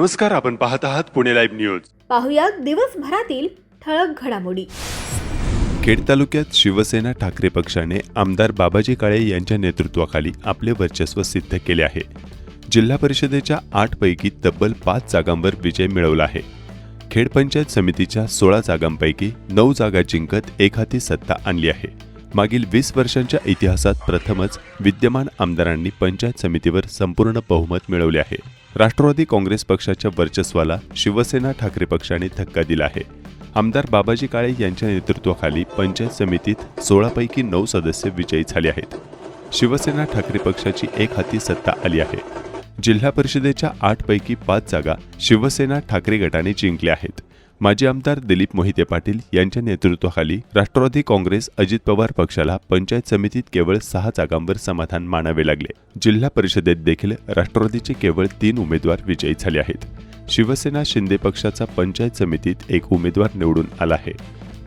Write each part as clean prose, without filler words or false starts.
नमस्कार, आपण पाहत आहात पुणे लाईव्ह न्यूज. पाहुयात दिवसभरातील ठळक घडामोडी. खेड तालुक्यात शिवसेना ठाकरे पक्षाने आमदार बाबाजी काळे यांच्या नेतृत्वाखाली आपले वर्चस्व सिद्ध केले आहे. जिल्हा परिषदेच्या 8 पैकी तब्बल 5 जागांवर विजय मिळवला आहे. खेड पंचायत समितीच्या 16 जागांपैकी 9 जागा जिंकत एकहाती सत्ता आणली आहे. मागील 20 वर्षांच्या इतिहासात प्रथमच विद्यमान आमदारांनी पंचायत समितीवर संपूर्ण बहुमत मिळवले आहे. राष्ट्रवादी काँग्रेस पक्षाच्या वर्चस्वाला शिवसेना ठाकरे पक्षाने धक्का दिला आहे. आमदार बाबाजी काळे यांच्या नेतृत्वाखाली पंचायत समितीत 16 पैकी 9 सदस्य विजयी झाले आहेत. शिवसेना ठाकरे पक्षाची एकहाती सत्ता आली आहे. जिल्हा परिषदेच्या 8 पैकी 5 जागा शिवसेना ठाकरे गटाने जिंकल्या आहेत. माजी आमदार दिलीप मोहिते पाटील यांच्या नेतृत्वाखाली राष्ट्रवादी काँग्रेस अजित पवार पक्षाला पंचायत समितीत केवळ 6 जागांवर समाधान मानावे लागले. जिल्हा परिषदेत देखील राष्ट्रवादीचे केवळ 3 उमेदवार विजयी झाले आहेत. शिवसेना शिंदे पक्षाचा पंचायत समितीत 1 उमेदवार निवडून आला आहे.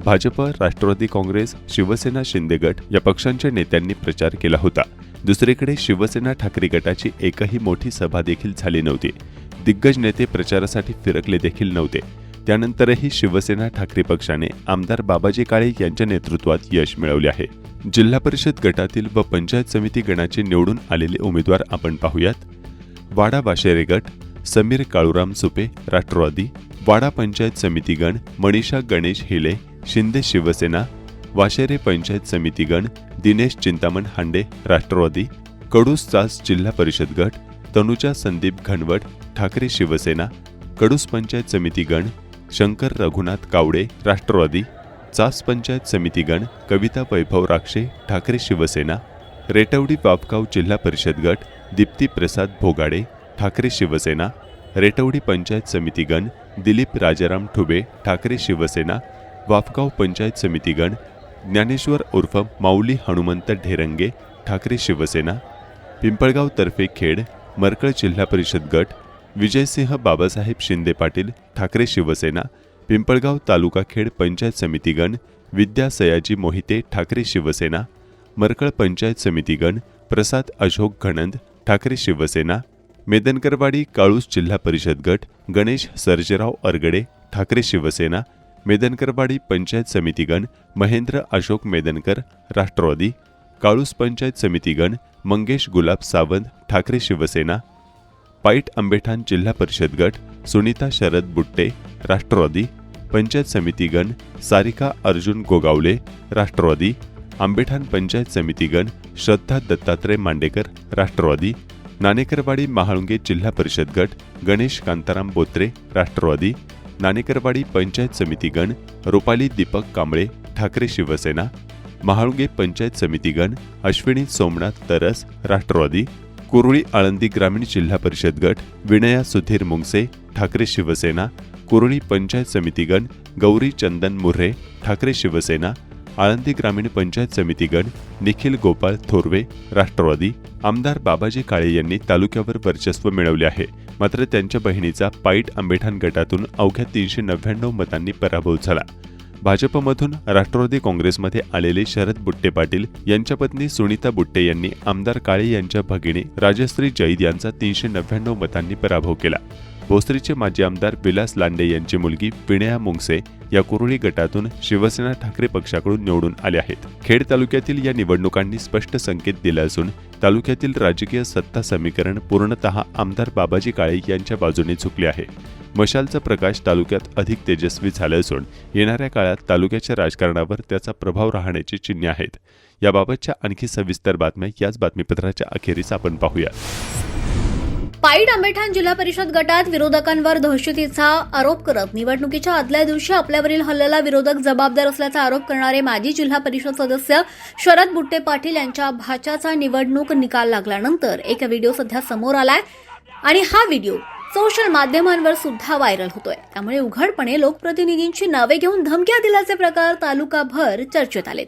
भाजप, राष्ट्रवादी काँग्रेस, शिवसेना शिंदे गट या पक्षांच्या नेत्यांनी प्रचार केला होता. दुसरीकडे शिवसेना ठाकरे गटाची एकही मोठी सभा देखील झाली नव्हती. दिग्गज नेते प्रचारासाठी फिरकले देखील नव्हते. त्यानंतरही शिवसेना ठाकरे पक्षाने आमदार बाबाजी काळे यांच्या नेतृत्वात यश मिळवले आहे. जिल्हा परिषद गटातील व पंचायत समिती गणाचे निवडून आलेले उमेदवार आपण पाहूयात. वाडा वाशेरे गट समीर काळूराम सुपे राष्ट्रवादी, वाडा पंचायत समिती गण मनीषा गणेश हिले शिंदे शिवसेना, वाशेरे पंचायत समिती गण दिनेश चिंतामण हांडे राष्ट्रवादी, कडूस चास जिल्हा परिषद गट तनुजा संदीप घनवट ठाकरे शिवसेना, कडूस पंचायत समिती गण शंकर रघुनाथ कावडे राष्ट्रवादी, चास पंचायत समिती गण कविता वैभव राक्षे ठाकरे शिवसेना, रेटवडी वापगाव जिल्हा परिषद गट दीप्ती प्रसाद भोगाडे ठाकरे शिवसेना, रेटवडी पंचायत समिती गण दिलीप राजाराम ठुबे ठाकरे शिवसेना, वाफगाव पंचायत समिती गण ज्ञानेश्वर उर्फ माऊली हनुमंत ढेरंगे ठाकरे शिवसेना, पिंपळगाव तर्फे खेड मरकळ जिल्हा परिषद गट विजयसिंह बाबासाहेब शिंदे पाटील ठाकरे शिवसेना, पिंपळगाव तालुका खेड पंचायत समिती गण विद्या सयाजी मोहिते ठाकरे शिवसेना, मरकळ पंचायत समिती गण प्रसाद अशोक घनंद ठाकरे शिवसेना, मेदनकरवाडी काळूस जिल्हा परिषद गट गणेश सर्जेराव अरगडे ठाकरे शिवसेना, मेदनकरवाडी पंचायत समिती गण महेंद्र अशोक मेदनकर राष्ट्रवादी, काळूस पंचायत समिती गण मंगेश गुलाब सावंत ठाकरे शिवसेना, पाईट आंबेठाण जिल्हा परिषद गट सुनीता शरद बुट्टे राष्ट्रवादी, पंचायत समिती गण सारिका अर्जुन गोगावले राष्ट्रवादी, आंबेठाण पंचायत समिती गण श्रद्धा दत्तात्रय मांडेकर राष्ट्रवादी, नाणेकरवाडी महाळुंगे जिल्हा परिषद गट गणेश कांताराम बोत्रे राष्ट्रवादी, नाणेकरवाडी पंचायत समिती गण रुपाली दीपक कांबळे ठाकरे शिवसेना, महाळुंगे पंचायत समिती गण अश्विनी सोमनाथ तरस राष्ट्रवादी, कुरुळी आळंदी ग्रामीण जिल्हा परिषद गट विनया सुधीर मुंगसे ठाकरे शिवसेना, कुरुळी पंचायत समिती गण गौरी चंदन मुर्रे ठाकरे शिवसेना, आळंदी ग्रामीण पंचायत समिती गण निखिल गोपाळ थोरवे राष्ट्रवादी. आमदार बाबाजी काळे यांनी तालुक्यावर वर्चस्व मिळवले आहे. मात्र त्यांच्या बहिणीचा पाईट आंबेठाण गटातून अवघ्या 399 मतांनी पराभव झाला. भाजपमधून राष्ट्रवादी काँग्रेसमध्ये आलेले शरद बुट्टे पाटील यांच्या पत्नी सुनीता बुट्टे यांनी आमदार काळे यांच्या भगिनी राजश्री जैद यांचा 399 मतांनी पराभव केला. भोसरीचे माजी आमदार विलास लांडे यांची मुलगी विनया मुंगसे या कुरुळी गटातून शिवसेना ठाकरे पक्षाकडून निवडून आले आहेत. खेड तालुक्यातील या निवडणुकांनी स्पष्ट संकेत दिला असून तालुक्यातील राजकीय सत्ता समीकरण पूर्णतः आमदार बाबाजी काळे यांच्या बाजूने झुकले आहे. मशालचा प्रकाश तालुक्यात अधिक तेजस्वी झाला असून येणाऱ्या काळात तालुक्याच्या राजकारणावर त्याचा प्रभाव राहण्याची चिन्हे आहेत. याबाबतच्या आणखी सविस्तर बातम्या याच बातमीपत्राच्या अखेरीस आपण पाहूया. पाईट आंबेठाण जिल्हा परिषद गटात विरोधकांवर दहशतीचा आरोप करत निवडणुकीच्या आदल्या दिवशी आपल्यावरील हल्ल्याला विरोधक जबाबदार असल्याचा आरोप करणारे माजी जिल्हा परिषद सदस्य शरद बुट्टे पाटील यांच्या भाच्याचा निवडणूक निकाल लागल्यानंतर एक व्हिडिओ सध्या समोर आलाय आणि हा व्हिडिओ सोशल माध्यमांवर सुद्धा व्हायरल होतोय. त्यामुळे उघडपणे लोकप्रतिनिधींची नावे घेऊन धमक्या दिल्याचे प्रकार तालुकाभर चर्चेत आलेत.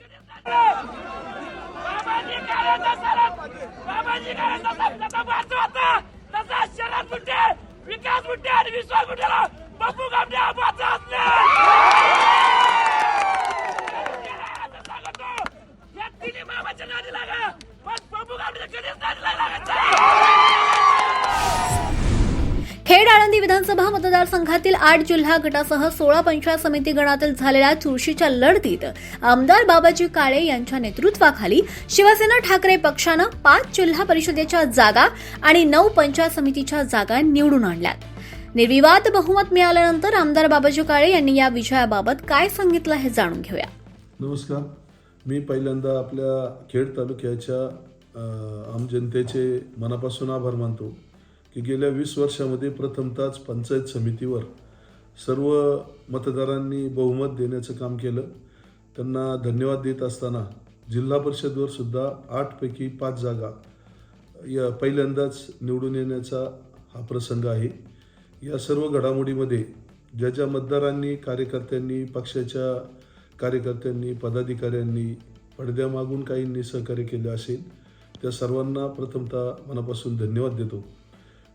खेड आळंदी परभणी विधानसभा मतदारसंघातील 8 जिल्हा गटासह 16 पंचायत समिती गणातील झालेल्या चुरशीच्या लढतीत आमदार बाबाजी काळे यांच्या नेतृत्वाखाली शिवसेना ठाकरे पक्षानं 5 जिल्हा परिषदेच्या जागा आणि 9 पंचायत समितीच्या जागा निवडून आणल्यात. निर्विवाद बहुमत मिळाल्यानंतर आमदार बाबाजी काळे यांनी या विजयाबाबत काय सांगितलं हे जाणून घेऊया. नमस्कार. मी पहिल्यांदा आपल्या खेड तालुक्याच्या आम जनतेचे मनापासून आभार मानतो की गेल्या 20 वर्षामध्ये प्रथमतःच पंचायत समितीवर सर्व मतदारांनी बहुमत देण्याचं काम केलं. त्यांना धन्यवाद देत असताना जिल्हा परिषदवर सुद्धा 8 पैकी 5 जागा या पहिल्यांदाच निवडून येण्याचा हा प्रसंग आहे. या सर्व घडामोडीमध्ये ज्या ज्या मतदारांनी, कार्यकर्त्यांनी, पक्षाच्या कार्यकर्त्यांनी, पदाधिकाऱ्यांनी पडद्यामागून काहींनी सहकार्य केले असेल त्या सर्वांना प्रथमतः मनापासून धन्यवाद देतो.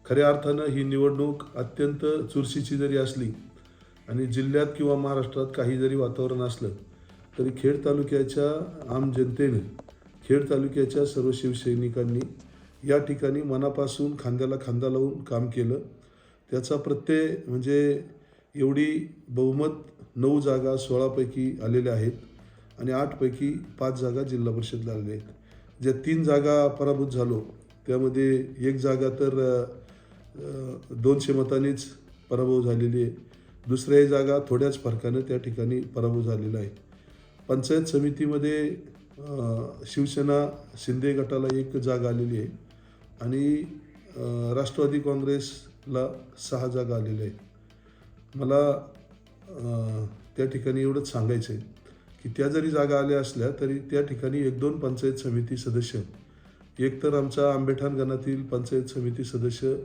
खऱ्या अर्थानं ही निवडणूक अत्यंत चुरशीची जरी असली आणि जिल्ह्यात किंवा महाराष्ट्रात काही जरी वातावरण असलं तरी खेड तालुक्याच्या आम जनतेने, खेड तालुक्याच्या सर्व शिवसैनिकांनी या ठिकाणी मनापासून खांद्याला खांदा लावून काम केलं. त्याचा प्रत्यय म्हणजे एवढी बहुमत 9 जागा 16 पैकी आलेल्या आहेत आणि 8 पैकी 5 जागा जिल्हा परिषदला आलेल्या आहेत. ज्या 3 जागा पराभूत झालो त्यामध्ये एक जागा तर 200 मतांनीच पराभव झालेली आहे. दुसऱ्या जागा थोड्याच फरकानं त्या ठिकाणी पराभव झालेला आहे. पंचायत समितीमध्ये शिवसेना शिंदे गटाला 1 जागा आलेली आहे आणि राष्ट्रवादी काँग्रेसला 6 जागा आलेल्या आहेत. मला त्या ठिकाणी एवढंच सांगायचं आहे की त्या जरी जागा आल्या असल्या तरी त्या ठिकाणी 1-2 पंचायत समिती सदस्य, एक तर आमचा आंबेठाण गणातील पंचायत समिती सदस्य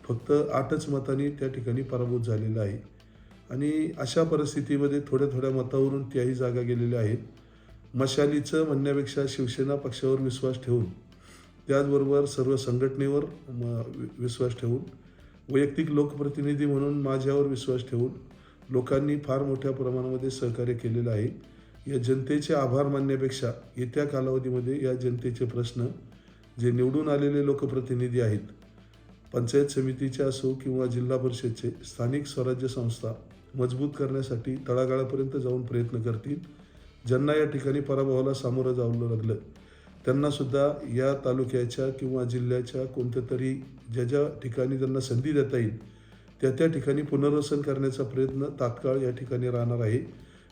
फक्त 8च मतांनी त्या ठिकाणी पराभूत झालेला आहे आणि अशा परिस्थितीमध्ये थोड्या थोड्या मतावरून त्याही जागा गेलेल्या आहेत. मशालीचं म्हणण्यापेक्षा शिवसेना पक्षावर विश्वास ठेवून, त्याचबरोबर सर्व संघटनेवर विश्वास ठेवून, वैयक्तिक लोकप्रतिनिधी म्हणून माझ्यावर विश्वास ठेवून लोकांनी फार मोठ्या प्रमाणामध्ये सहकार्य केलेलं आहे. या जनतेचे आभार मानण्यापेक्षा येत्या कालावधीमध्ये या जनतेचे प्रश्न जे निवडून आलेले लोकप्रतिनिधी आहेत, पंचायत समितीचे असो किंवा जिल्हा परिषदचे, स्थानिक स्वराज्य संस्था मजबूत करण्यासाठी तळागाळापर्यंत जाऊन प्रयत्न करतील. ज्यांना या ठिकाणी पराभवाला सामोरं जावं लागलं त्यांनासुद्धा या तालुक्याच्या किंवा जिल्ह्याच्या कोणत्या तरी ज्या ज्या ठिकाणी त्यांना संधी देता येईल त्या त्या ठिकाणी पुनर्वसन करण्याचा प्रयत्न तात्काळ या ठिकाणी राहणार आहे.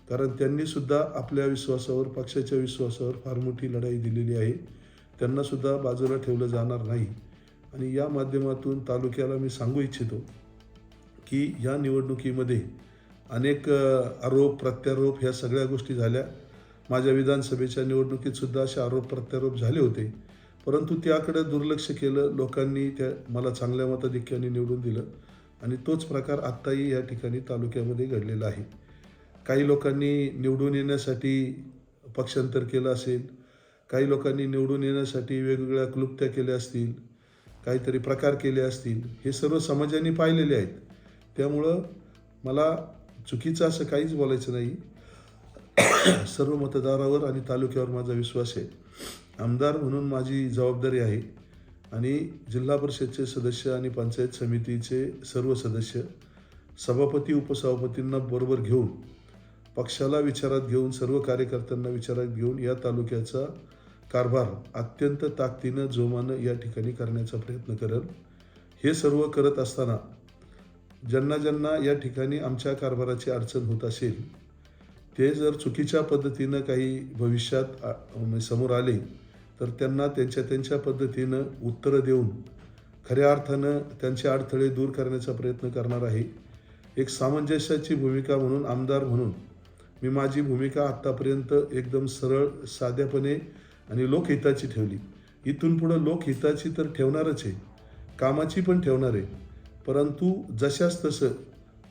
कारण त्यांनीसुद्धा आपल्या विश्वासावर, पक्षाच्या विश्वासावर फार मोठी लढाई दिलेली आहे. त्यांनासुद्धा बाजूला ठेवलं जाणार नाही. आणि या माध्यमातून तालुक्याला मी सांगू इच्छितो की या निवडणुकीमध्ये अनेक आरोप प्रत्यारोप ह्या सगळ्या गोष्टी झाल्या. माझ्या विधानसभेच्या निवडणुकीतसुद्धा असे आरोप प्रत्यारोप झाले होते, परंतु त्याकडे दुर्लक्ष केलं. लोकांनी मला चांगल्या मताधिक्याने निवडून दिलं आणि तोच प्रकार आत्ताही या ठिकाणी तालुक्यामध्ये घडलेला आहे. काही लोकांनी निवडून येण्यासाठी पक्षांतर केलं असेल, काही लोकांनी निवडून येण्यासाठी वेगवेगळ्या क्लुप्त्या केल्या असतील, काहीतरी प्रकार केले असतील. हे सर्व समाजाने पाहिलेले आहेत. त्यामुळं मला चुकीचं असं काहीच बोलायचं नाही. सर्व मतदारावर आणि तालुक्यावर माझा विश्वास आहे. आमदार म्हणून माझी जबाबदारी आहे आणि जिल्हा परिषदचे सदस्य आणि पंचायत समितीचे सर्व सदस्य, सभापती उपसभापतींना बरोबर घेऊन, पक्षाला विचारात घेऊन, सर्व कार्यकर्त्यांना विचारात घेऊन या तालुक्याचा कारभार अत्यंत ताकदीनं, जोमानं या ठिकाणी करण्याचा प्रयत्न करेल. हे सर्व करत असताना ज्यांना ज्यांना या ठिकाणी आमच्या कारभाराची अडचण होत असेल ते जर चुकीच्या पद्धतीनं काही भविष्यात समोर आले तर त्यांना त्यांच्या पद्धतीनं उत्तरं देऊन खऱ्या अर्थानं त्यांचे अडथळे दूर करण्याचा प्रयत्न करणार आहे. एक सामंजस्याची भूमिका म्हणून, आमदार म्हणून मी माझी भूमिका आत्तापर्यंत एकदम सरळ, साध्यापणे आणि लोकहिताची ठेवली. इथून पुढं लोकहिताची तर ठेवणारच आहे, कामाची पण ठेवणार आहे. परंतु जशाच तसं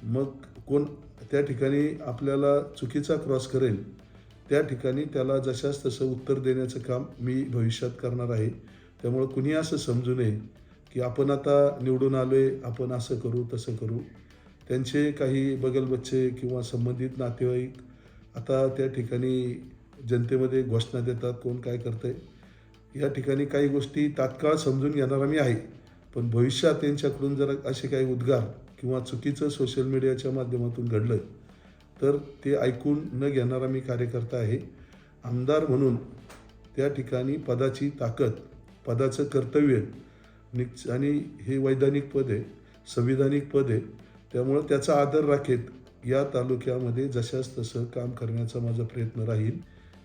मग कोण त्या ठिकाणी आपल्याला चुकीचा क्रॉस करेल त्या ठिकाणी त्याला जशाच तसं उत्तर देण्याचं काम मी भविष्यात करणार आहे. त्यामुळं कुणी असं समजू नये की आपण आता निवडून आलो आहे, आपण असं करू तसं करू. त्यांचे काही बगलबच्चे किंवा संबंधित नातेवाईक आता त्या ठिकाणी जनतेमध्ये घोषणा देतात, कोण काय करतंय. या ठिकाणी काही गोष्टी तात्काळ समजून घेणारा मी आहे, पण भविष्यात त्यांच्याकडून जर असे काही उद्गार किंवा चुकीचं सोशल मीडियाच्या माध्यमातून घडलं तर ते ऐकून न घेणारा मी कार्यकर्ता आहे. आमदार म्हणून त्या ठिकाणी पदाची ताकद, पदाचं कर्तव्य आणि हे वैधानिक पद आहे, संविधानिक पद आहे, त्यामुळं त्याचा आदर राखेत या तालुक्यामध्ये जशास तसं काम करण्याचा माझा प्रयत्न राहील.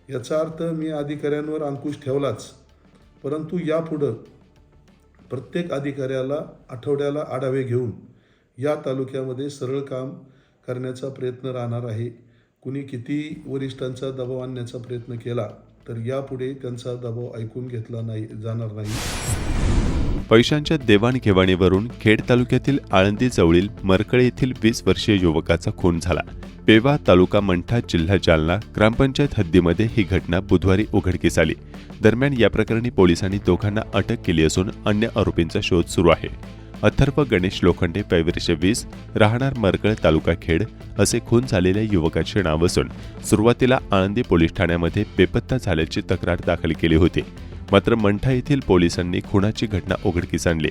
याचा अर्थ मी अधिकाऱ्यांवर अंकुश ठेवलाच, परंतु यापुढं प्रत्येक अधिकाऱ्याला आठवड्याला आढावे घेऊन या तालुक्यामध्ये सरळ काम करण्याचा प्रयत्न राहणार आहे. कुणी किती वरिष्ठांचा दबाव आणण्याचा प्रयत्न केला तर यापुढे त्यांचा दबाव ऐकून घेतला जाणार नाही. पैशांच्या देवाणघेवाणीवरून खेड तालुक्यातील आळंदी जवळील मरकळे येथील 20 वर्षीय युवकाचा खून झाला. पेवा, तालुका मंठा, जिल्हा जालना ग्रामपंचायत हद्दीमध्ये ही घटना बुधवारी उघडकीस आली. दरम्यान या प्रकरणी पोलिसांनी दोघांना अटक केली असून अन्य आरोपींचा शोध सुरू आहे. अथर्व गणेश लोखंडे, वय 20, राहणार मरकळ, तालुका खेड असे खून झालेल्या युवकाचे नाव असून सुरुवातीला आळंदी पोलीस ठाण्यामध्ये बेपत्ता झाल्याची तक्रार दाखल केली होती. मात्र मंठा येथील पोलिसांनी खुनाची घटना उघडकीस आणली.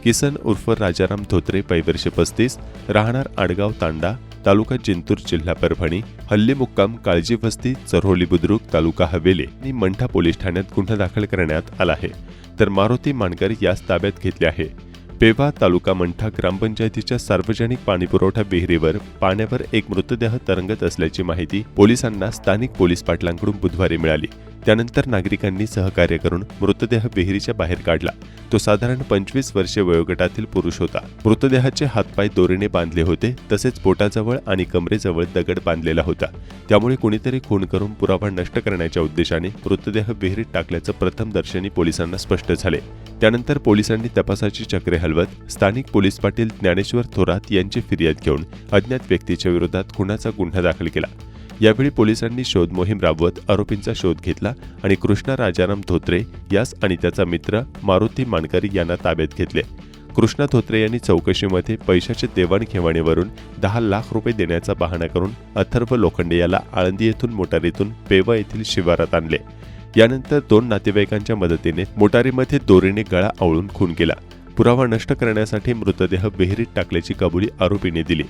किसन उर्फ राजाराम धोत्रे, वय 35, राहणार आडगाव तांडा, तालुका जिंतूर, जिल्हा परभणी, हल्ली मुक्काम काळजी वस्ती, चरोली बुद्रुक, तालुका हवेली आणि मंठा पोलीस ठाण्यात गुन्हा दाखल करण्यात आला आहे. तर मारुती मानकर यास ताब्यात घेतले आहे. पेवा, तालुका मंठा ग्रामपंचायतीच्या सार्वजनिक पाणीपुरवठा विहिरीवर पाण्यावर एक मृतदेह तरंगत असल्याची माहिती पोलिसांना स्थानिक पोलीस पाटलांकडून बुधवारी मिळाली. त्यानंतर नागरिकांनी सहकार्य करून मृतदेह विहिरीच्या बाहेर काढला. तो साधारण 25 वर्षे वयोगटातील पुरुष होता. मृतदेहाचे हातपाय दोरीने बांधले होते, तसेच पोटाजवळ आणि कमरेजवळ दगड बांधलेला होता. त्यामुळे कुणीतरी खून करून पुरावा नष्ट करण्याच्या उद्देशाने मृतदेह विहिरीत टाकल्याचं प्रथमदर्शनी पोलिसांना स्पष्ट झाले. त्यानंतर पोलिसांनी तपासाची चक्रे हलवत स्थानिक पोलीस पाटील ज्ञानेश्वर थोरात यांची फिर्याद घेऊन अज्ञात व्यक्तीच्या विरोधात खुनाचा गुन्हा दाखल केला. यावेळी पोलिसांनी शोध मोहीम राबवत आरोपींचा शोध घेतला आणि कृष्णा राजाराम धोत्रे यास आणि त्याचा मित्र मारुती मानकर यांना ताब्यात घेतले. कृष्णा धोत्रे यांनी चौकशीमध्ये पैशाच्या देवाणघेवाणीवरून 10 लाख रुपये देण्याचा बहाणा करून अथर्व लोखंडे याला आळंदी येथून मोटारीतून पेवा येथील शिवारात आणले. यानंतर 2 नातेवाईकांच्या मदतीने मोटारीमध्ये दोरीने गळा आवळून खून केला. पुरावा नष्ट करण्यासाठी मृतदेह विहिरीत टाकल्याची कबुली आरोपीने दिली.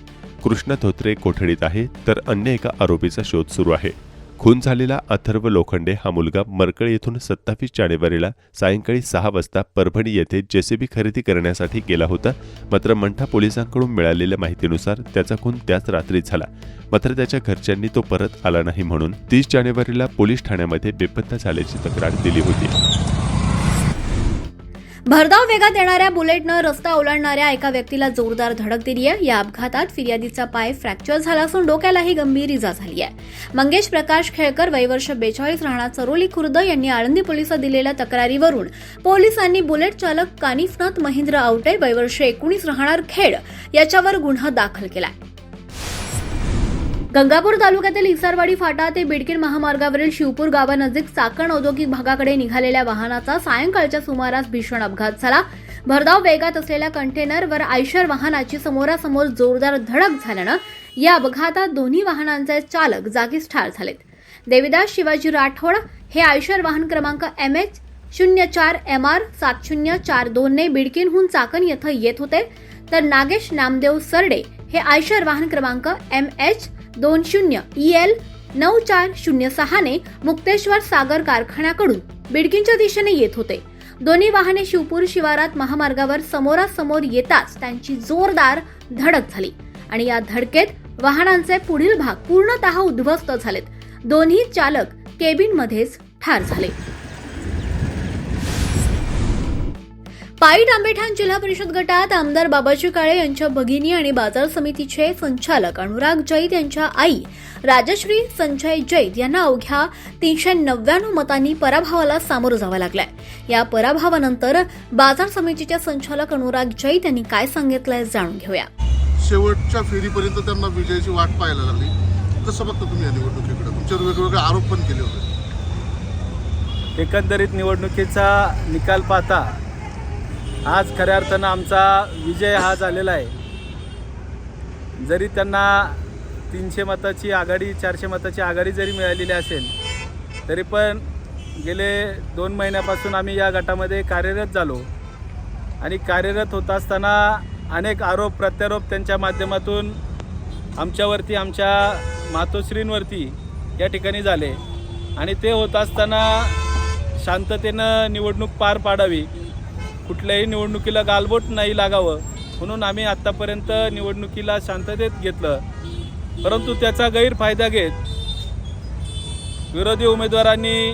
कृष्णा धोत्रे कोठडीत आहे, तर अन्य एका आरोपीचा शोध सुरू आहे. खून झालेला अथर्व लोखंडे हा मुलगा मरकळ येथून 27 जानेवारीला सायंकाळी 6 वाजता परभणी येथे जेसीबी खरेदी करण्यासाठी गेला होता. मात्र मंठा पोलिसांकडून मिळालेल्या माहितीनुसार त्याचा खून त्याच रात्री झाला. मात्र त्याच्या घरच्यांनी तो परत आला नाही म्हणून 30 जानेवारीला पोलीस ठाण्यामध्ये बेपत्ता झाल्याची तक्रार दिली होती. भरधाव वेगात येणाऱ्या बुलेटनं रस्ता ओलांडणाऱ्या एका व्यक्तीला जोरदार धडक दिली आहे. या अपघातात फिर्यादीचा पाय फ्रॅक्चर झाला असून डोक्यालाही गंभीर इजा झाली आहे. मंगेश प्रकाश खेळकर, वय 42, राहणार चरोली खुर्द यांनी आळंदी पोलिसात दिलेल्या तक्रारीवरून पोलिसांनी बुलेट चालक कानिफनाथ महेंद्र आवटे, वय 19, राहणार खेड याच्यावर गुन्हा दाखल केलाय. गंगापूर तालुक्यातील इसारवाडी फाटा ते बिडकीन महामार्गावरील शिवपूर गावानजीक चाकण औद्योगिक भागाकडे निघालेल्या वाहनाचा सायंकाळच्या सुमारास भीषण अपघात झाला. भरधाव वेगात असलेल्या कंटेनरवर आयशर वाहनाची समोरासमोर जोरदार धडक झाल्यानं या अपघातात दोन्ही वाहनांचे चालक जागीच ठार झालेत. देविदास शिवाजी राठोड हे आयशर वाहन क्रमांक MH04MR 7042 ने बिडकीनहून चाकण येथे येत होते, तर नागेश नामदेव सरडे हे आयशर वाहन क्रमांक MH20EL 9406 ने मुक्तेश्वर सागर कारखान्याकडून बिडकीनच्या दिशेने येत होते. दोन्ही वाहने शिवपूर शिवारात महामार्गावर समोरासमोर येताच त्यांची जोरदार धडक झाली आणि या धडकेत वाहनांचे पुढील भाग पूर्णतः उद्ध्वस्त झालेत. दोन्ही चालक केबिनमध्येच ठार झाले. पाईट आंबेठाण जिल्हा परिषद गटात आमदार बाबाजी काळे यांच्या भगिनी आणि बाजार समितीचे संचालक अनुराग जैत यांच्या आई राजश्री संजय जैत यांना अवघ्या 399 मतांनी पराभवाला सामोरं जावं लागलंय. या पराभवानंतर बाजार समितीचे संचालक अनुराग जैत यांनी काय सांगितलंय जाणून घेऊया. शेवटच्या फेरीपर्यंत त्यांना विजयाची वाट पाहायला लागली. कसं बघता तुम्ही या निवडणुकीकडे? तुमच्यावर वेगवेगळे आरोप पण केले होते. एकंदरीत निवडणुकीचा निकाल पाहता आज खऱ्या अर्थानं आमचा विजय हा झालेला आहे. जरी त्यांना 300 मताची आघाडी 400 मताची आघाडी जरी मिळालेली असेल, तरी पण गेले 2 महिन्यापासून आम्ही या गटामध्ये कार्यरत झालो आणि कार्यरत होत असताना अनेक आरोप प्रत्यारोप त्यांच्या माध्यमातून आमच्यावरती, आमच्या मातोश्रींवरती या ठिकाणी झाले आणि ते होत असताना शांततेनं निवडणूक पार पाडावी, कुठल्याही निवडणुकीला गालबोट नाही लागावं म्हणून आम्ही आत्तापर्यंत निवडणुकीला शांततेत घेतलं. परंतु त्याचा गैरफायदा घेत विरोधी उमेदवारांनी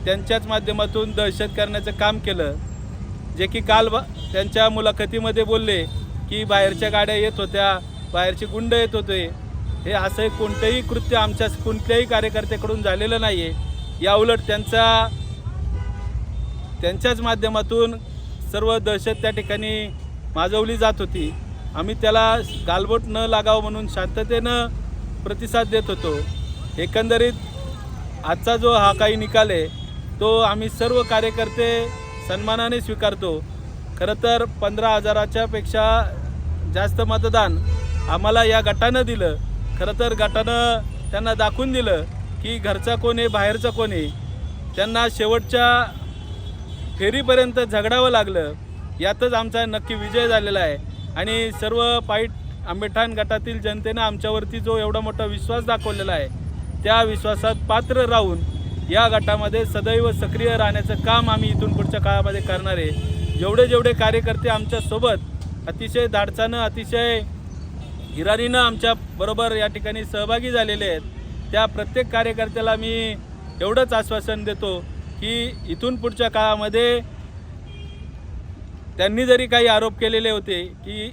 त्यांच्याच माध्यमातून दहशत करण्याचं काम केलं. जे की काल त्यांच्या मुलाखतीमध्ये बोलले की बाहेरच्या गाड्या येत होत्या, बाहेरचे गुंड येत होते. हे असं कोणतंही कृत्य आमच्या कोणत्याही कार्यकर्त्याकडून झालेलं नाही आहे. याउलट त्यांच्याच माध्यमातून सर्व दहशत त्या ठिकाणी माजवली जात होती. आम्ही त्याला गालबोट न लागावं म्हणून शांततेनं प्रतिसाद देत होतो. एकंदरीत आजचा जो हा काही निकाल आहे तो आम्ही सर्व कार्यकर्ते सन्मानाने स्वीकारतो. खरं तर 15,000च्या पेक्षा जास्त मतदान आम्हाला या गटानं दिलं. खरं तर गटानं त्यांना दाखवून दिलं की घरचा कोण आहे, बाहेरचा कोण आहे. त्यांना शेवटच्या फेरीपर्यंत झगडावं लागलं. यातच आमचा नक्की विजय झालेला आहे आणि सर्व पाईट आंबेठाण गटातील जनतेनं आमच्यावरती जो एवढा मोठा विश्वास दाखवलेला आहे त्या विश्वासात पात्र राहून या गटामध्ये सदैव सक्रिय राहण्याचं काम आम्ही इथून पुढच्या काळामध्ये करणार आहे. जेवढे कार्यकर्ते आमच्यासोबत अतिशय धाडसानं, अतिशय हिरारीनं आमच्या बरोबर या ठिकाणी सहभागी झालेले आहेत, त्या प्रत्येक कार्यकर्त्याला मी एवढंच आश्वासन देतो की इथून पुढच्या काळामध्ये त्यांनी जरी काही आरोप केलेले होते की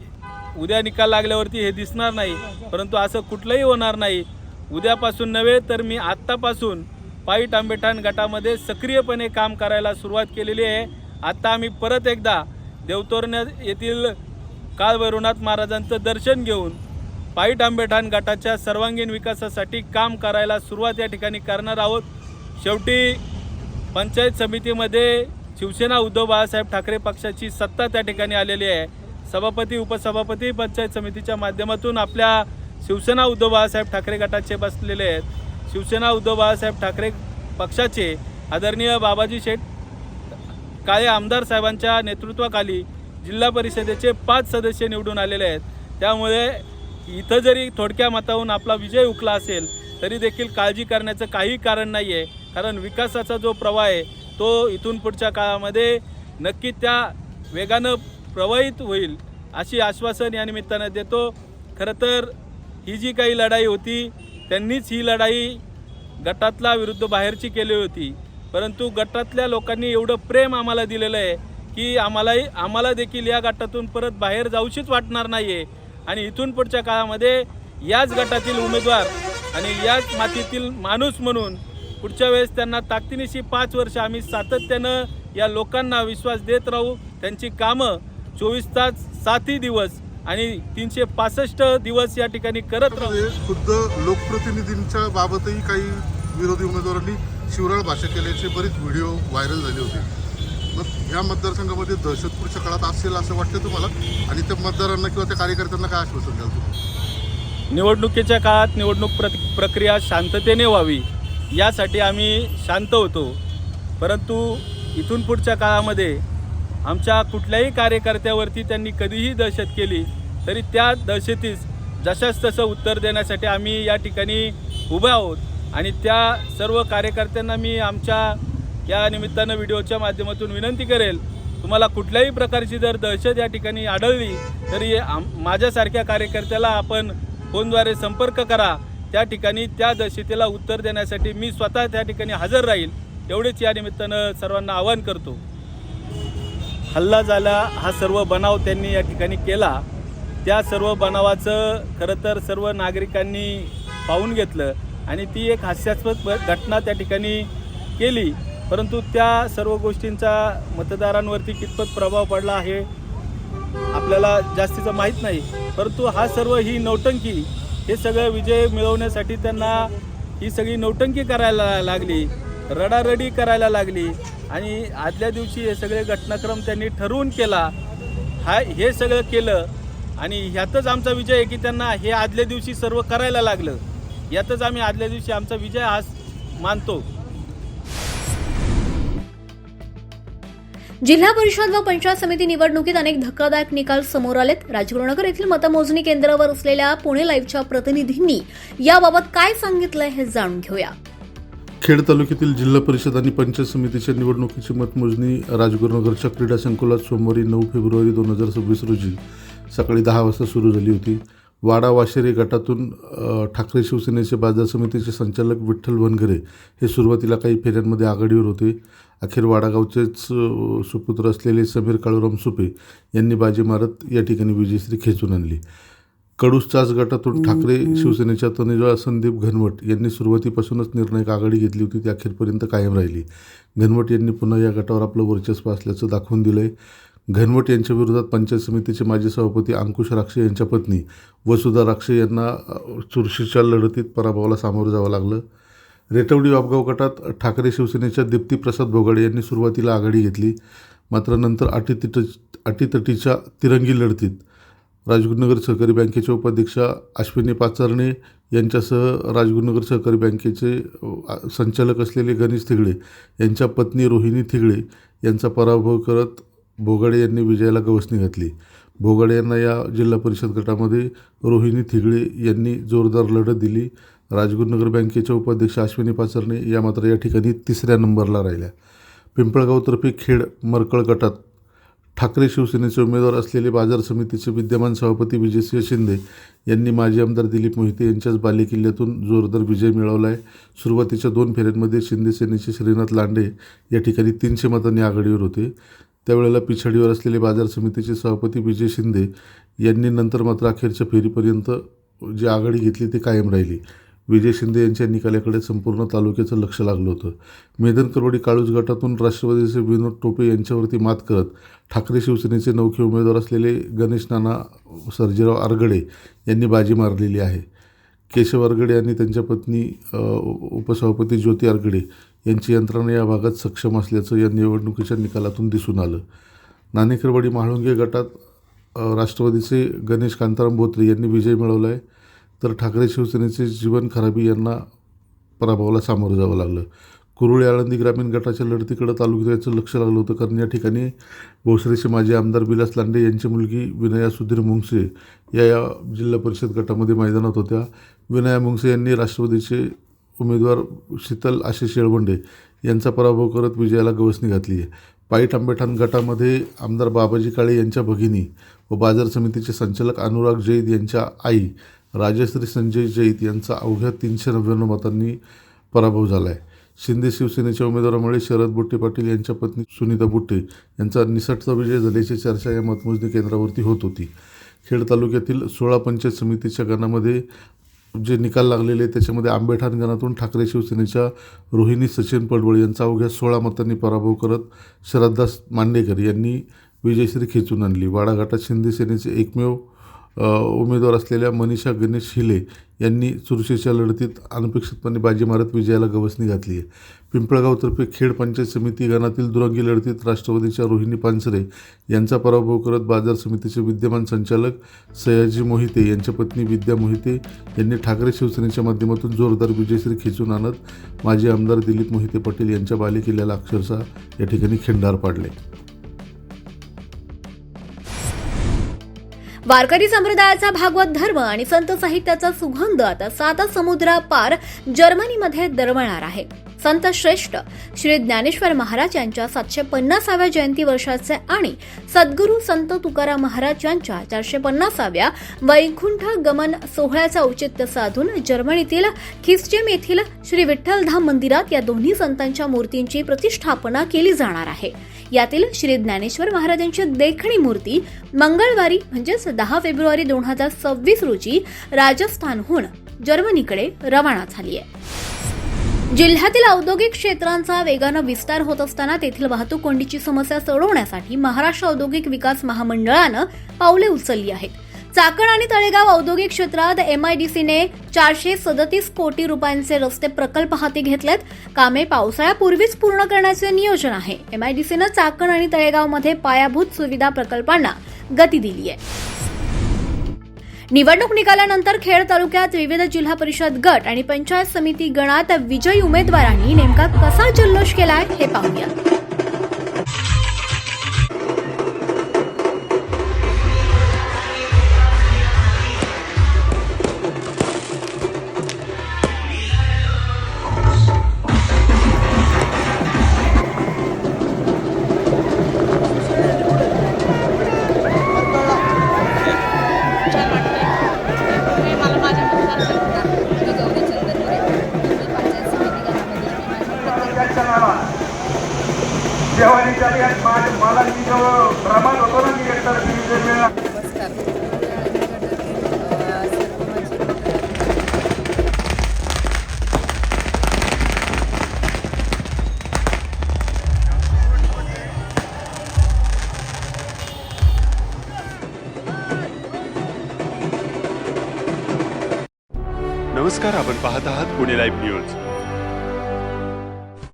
उद्या निकाल लागल्यावरती हे दिसणार नाही, परंतु असं कुठलंही होणार नाही. उद्यापासून नव्हे तर मी आत्तापासून पाईट आंबेठाण गटामध्ये सक्रियपणे काम करायला सुरुवात केलेली आहे. आत्ता आम्ही परत एकदा देवतोरण्या येथील काळभैरवनाथ महाराजांचं दर्शन घेऊन पाईट आंबेठाण गटाच्या सर्वांगीण विकासासाठी काम करायला सुरुवात या ठिकाणी करणार आहोत. शेवटी पंचायत समितीमध्ये शिवसेना उद्धव बाळासाहेब ठाकरे पक्षाची सत्ता त्या ठिकाणी आलेली आहे. सभापती, उपसभापती पंचायत समितीच्या माध्यमातून आपल्या शिवसेना उद्धव बाळासाहेब ठाकरे गटाचे बसलेले आहेत. शिवसेना उद्धव बाळासाहेब ठाकरे पक्षाचे आदरणीय बाबाजी शेठ काळे आमदार साहेबांच्या नेतृत्वाखाली जिल्हा परिषदेचे 5 सदस्य निवडून आलेले आहेत. त्यामुळे इथं जरी थोडक्या मतावरून आपला विजय हुकला असेल तरी देखील काळजी करण्याचं काही कारण नाही आहे. कारण विकासाचा जो प्रवाह आहे तो इथून पुढच्या काळामध्ये नक्की त्या वेगानं प्रवाहित होईल अशी आश्वासन या निमित्तानं देतो. खरं तर ही जी काही लढाई होती त्यांनीच ही लढाई गटातला विरुद्ध बाहेरची केली होती, परंतु गटातल्या लोकांनी एवढं प्रेम आम्हाला दिलेलं आहे की आम्हाला देखील या गटातून परत बाहेर जाऊशीच वाटणार नाही आहे. आणि इथून पुढच्या काळामध्ये याच गटातील उमेदवार आणि याच मातीतील माणूस म्हणून पुढच्या वेळेस त्यांना ताकदीनिशी 5 वर्ष आम्ही सातत्यानं या लोकांना विश्वास देत राहू. त्यांची कामं 24 तास 7 दिवस आणि 365 दिवस या ठिकाणी करत राहू. खुद्द लोकप्रतिनिधींच्या बाबतही काही विरोधी उमेदवारांनी शिवराळ भाषा केल्याचे बरेच व्हिडिओ व्हायरल झाले होते. मग या मतदारसंघामध्ये दहशत पुढच्या काळात असेल असं वाटतं तुम्हाला? आणि त्या मतदारांना किंवा त्या कार्यकर्त्यांना काय आश्वासन द्याल तुम्ही? निवडणुकीच्या काळात निवडणूक प्रक्रिया शांततेने व्हावी यासाठी आम्ही शांत होतो. परंतु इथून पुढच्या काळामध्ये आमच्या कुठल्याही कार्यकर्त्यावरती त्यांनी कधीही दहशत केली तरी त्या दहशतीस जशास तसं उत्तर देण्यासाठी आम्ही या ठिकाणी उभे आहोत. आणि त्या सर्व कार्यकर्त्यांना मी आमच्या या निमित्तानं व्हिडिओच्या माध्यमातून विनंती करेल, तुम्हाला कुठल्याही प्रकारची जर दहशत या ठिकाणी आढळली तरी माझ्यासारख्या कार्यकर्त्याला आपण फोनद्वारे संपर्क करा. त्या ठिकाणी त्या दहशतीला उत्तर देण्यासाठी मी स्वतः त्या ठिकाणी हजर राहील एवढेच या निमित्तानं सर्वांना आवाहन करतो. हल्ला झाला, हा सर्व बनाव त्यांनी या ठिकाणी केला, त्या सर्व बनावाचं खरं तर सर्व नागरिकांनी पाहून घेतलं आणि ती एक हास्यास्पद घटना त्या ठिकाणी केली. परंतु त्या सर्व गोष्टींचा मतदारांवरती कितपत प्रभाव पडला हे आपल्याला जास्तीचं माहीत नाही. परंतु हा सर्व ही नौटंकी, हे सगळं विजय मिळवण्यासाठी त्यांना ही सगळी नौटंकी करायला लागली, रडारडी करायला लागली आणि आदल्या दिवशी हे सगळे घटनाक्रम त्यांनी ठरवून केला. हे सगळं केलं आणि ह्यातच आमचा विजय आहे की त्यांना हे आदल्या दिवशी सर्व करायला लागलं. यातच आम्ही आदल्या दिवशी आमचा विजय हा मानतो. जिल्हा परिषद व पंचायत समिती निवडणुकीत अनेक धक्कादायक निकाल समोर आलेत. राजगुरुनगर येथील मतमोजणी केंद्रावर असलेल्या पुणे लाईव्हच्या प्रतिनिधींनी याबाबत काय सांगितलंय हे जाणून घेऊया. खेड तालुक्यातील जिल्हा परिषद आणि पंचायत समितीच्या निवडणुकीची मतमोजणी राजगुरुनगरच्या क्रीडा संकुलात सोमवारी 9 फेब्रुवारी 2026 रोजी सकाळी 10 वाजता सुरू झाली होती. वाडा वाशेरे गटातून ठाकरे शिवसेनेचे बाजार समितीचे संचालक विठ्ठल वनघरे हे सुरुवातीला काही फेऱ्यांमध्ये आघाडीवर होते. अखेर वाडागावचेच सुपुत्र असलेले समीर काळूराम सुपे यांनी बाजी मारत या ठिकाणी विजयश्री खेचून आणली. कडूस गटातून ठाकरे शिवसेनेच्या तनुजा संदीप घनवट यांनी सुरुवातीपासूनच निर्णायक आघाडी घेतली होती, ती अखेरपर्यंत कायम राहिली. घनवट यांनी पुन्हा या गटावर आपलं वर्चस्व असल्याचं दाखवून दिलंय. घनवट यांच्या विरोधात पंचायत समितीचे माजी सभापती अंकुश राक्षे यांच्या पत्नी वसुधा राक्षे यांना चुरशीच्या लढतीत पराभवाला सामोरं जावं लागलं. रेटवडी वापगाव गटात ठाकरे शिवसेनेच्या दीप्ती प्रसाद भोगाडे यांनी सुरुवातीला आघाडी घेतली, मात्र नंतर अटीतटीच्या तिरंगी लढतीत राजगुरुनगर सहकारी बँकेच्या उपाध्यक्षा अश्विनी पाचारणे यांच्यासह राजगुरुनगर सहकारी बँकेचे संचालक असलेले गणेश थिगडे यांच्या पत्नी रोहिणी थिगडे यांचा पराभव करत भोगाडे यांनी विजयाला गवसणी घातली. भोगाडे यांना या जिल्हा परिषद गटामध्ये रोहिणी थिगडे यांनी जोरदार लढत दिली. राजगुरुनगर बँकेच्या उपाध्यक्ष अश्विनी पाचारणे या मात्र या ठिकाणी 3ऱ्या नंबरला राहिल्या. पिंपळगावतर्फे खेड मरकळ गटात ठाकरे शिवसेनेचे उमेदवार असलेले बाजार समितीचे विद्यमान सभापती विजयसिंह शिंदे यांनी माजी आमदार दिलीप मोहिते यांच्याच बालेकिल्ल्यातून जोरदार विजय मिळवला आहे. सुरुवातीच्या 2 फेऱ्यांमध्ये शिंदे सेनेचे श्रीनाथ लांडे या ठिकाणी 300 मतांनी आघाडीवर होते. त्यावेळेला पिछाडीवर असलेले बाजार समितीचे सभापती विजय शिंदे यांनी नंतर मात्र अखेरच्या फेरीपर्यंत जी आघाडी घेतली ती कायम राहिली. विजय शिंदे यांच्या निकालाकडे संपूर्ण तालुक्याचं लक्ष लागलं होतं. मेदनकरवाडी काळूज गटातून राष्ट्रवादीचे विनोद टोपे यांच्यावरती मात करत ठाकरे शिवसेनेचे नौखे उमेदवार असलेले गणेश नाना सर्जेराव आरगडे यांनी बाजी मारलेली आहे. केशव आरगडे आणि त्यांच्या पत्नी उपसभापती ज्योती आरगडे यांची यंत्रणा या भागात सक्षम असल्याचं या निवडणुकीच्या निकालातून दिसून आलं. नाणेकरवाडी म्हाळुंगे गटात राष्ट्रवादीचे गणेश कांताराम बोत्रे यांनी विजय मिळवला आहे, तर ठाकरे शिवसेनेचे जीवन खराबी यांना पराभवाला सामोरं जावं लागलं. कुरुळे आळंदी ग्रामीण गटाच्या लढतीकडे तालुक्याचं लक्ष लागलं होतं, कारण या ठिकाणी भोसरीचे माजी आमदार विलास लांडे यांची मुलगी विनया सुधीर मुंगसे या जिल्हा परिषद गटामध्ये मैदानात होत्या. विनया मुंगसे यांनी राष्ट्रवादीचे उमेदवार शीतल आशिष येळवंडे यांचा पराभव करत विजयाला गवसणी घातली आहे. पाईट आंबेठाण गटामध्ये आमदार बाबाजी काळे यांच्या भगिनी व बाजार समितीचे संचालक अनुराग जैद यांच्या आई राजश्री संजय जैद यांचा अवघ्या 399 मतांनी पराभव झाला आहे. शिंदे शिवसेनेच्या उमेदवारामुळे शरद बुट्टे पाटील यांच्या पत्नी सुनीता बुट्टे यांचा निसटता विजय झाल्याची चर्चा या मतमोजणी केंद्रावरती होत होती. खेड तालुक्यातील 16 पंचायत समितीच्या गणामध्ये जे निकाल लागलेले त्याच्यामध्ये आंबेठाण गणातून ठाकरे शिवसेनेच्या रोहिणी सचिन पडवळ यांचा अवघ्या 16 मतांनी पराभव करत श्रद्धास मांडेकर यांनी विजयश्री खेचून आणली. वाडा गटात शिंदे सेनेचे एकमेव उमेदवार असलेल्या मनीषा गणेश हिले यांनी चुरशीच्या लढतीत अनपेक्षितपणे बाजी मारत विजयाला गवसणी घातली आहे. पिंपळगावतर्फे खेड पंचायत समिती गणातील दुरंगी लढतीत राष्ट्रवादीच्या रोहिणी पानसरे यांचा पराभव करत बाजार समितीचे विद्यमान संचालक सयाजी मोहिते यांच्या पत्नी विद्या मोहिते यांनी ठाकरे शिवसेनेच्या माध्यमातून जोरदार विजयश्री खेचून आणत माजी आमदार दिलीप मोहिते पाटील यांच्या बालेकिल्ल्याला अक्षरशः या ठिकाणी खिंडार पाडले. वारकरी संप्रदायाचा भागवत धर्म आणि संत साहित्याचा सुगंध आता 7 समुद्रापार जर्मनीमध्ये दरवळणार आहे. संत श्रेष्ठ श्री ज्ञानेश्वर महाराज यांच्या 750व्या जयंती वर्षाचे आणि सद्गुरू संत तुकाराम महाराज यांच्या 450व्या वैकुंठ गमन सोहळ्याचे औचित्य साधून जर्मनीतील खिस्चेम येथील श्री विठ्ठलधाम मंदिरात या दोन्ही संतांच्या मूर्तींची प्रतिष्ठापना केली जाणार आहे. यातील श्री ज्ञानेश्वर महाराजांची देखणी मूर्ती मंगळवारी म्हणजेच 10 फेब्रुवारी 2026 रोजी राजस्थानहून जर्मनीकडे रवाना झाली आहे. जिल्ह्यातील औद्योगिक क्षेत्रांचा वेगानं विस्तार होत असताना तेथील वाहतूक कोंडीची समस्या सोडवण्यासाठी महाराष्ट्र औद्योगिक विकास महामंडळानं पावले उचलली आहेत. चाकण आणि तळेगाव औद्योगिक क्षेत्रात MIDCने 437 कोटी रुपयांचे रस्ते प्रकल्प हाती घेतलेत. कामे पावसाळ्यापूर्वीच पूर्ण करण्याचे नियोजन आहे. MIDCनं चाकण आणि तळेगावमध्ये पायाभूत सुविधा प्रकल्पांना गती दिली आहे. निवडणूक निकालानंतर खेड तालुक्यात विविध जिल्हा परिषद गट आणि पंचायत समिती गणात विजयी उमेदवारांनी नेमका कसा जल्लोष केलाय हे पाहूया. जेव्हा निघाली मला मी जो प्रमाण होतो ना मी एकतर नमस्कार. नमस्कार, आपण पाहत आहात पुणे लाईव्ह न्यूज.